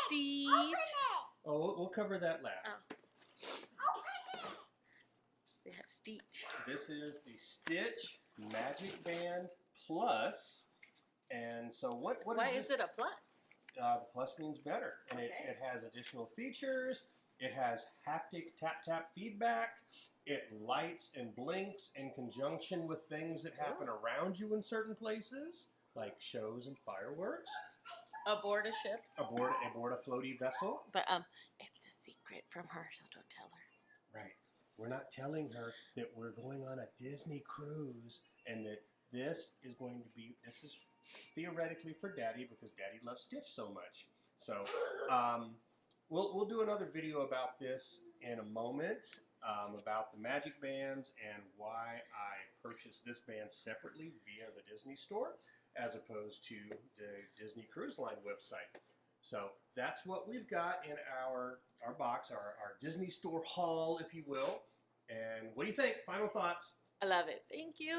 Steve. Oh, we'll cover that last. Oh. We have Stitch. This is the Stitch MagicBand Plus. And so what Why is this? is it a plus? The plus means better. And Okay. it has additional features. It has haptic tap-tap feedback. It lights and blinks in conjunction with things that happen around you in certain places, like shows and fireworks. Aboard a ship. Aboard a floaty vessel. But it's a secret from her, so don't tell her. Right. We're not telling her that we're going on a Disney cruise and that this is theoretically for Daddy because Daddy loves Stitch so much. So we'll do another video about this in a moment, about the Magic Bands and why I purchased this band separately via the Disney store as opposed to the Disney Cruise Line website. So that's what we've got in our box, our Disney store haul, if you will. And what do you think? Final thoughts? I love it. Thank you.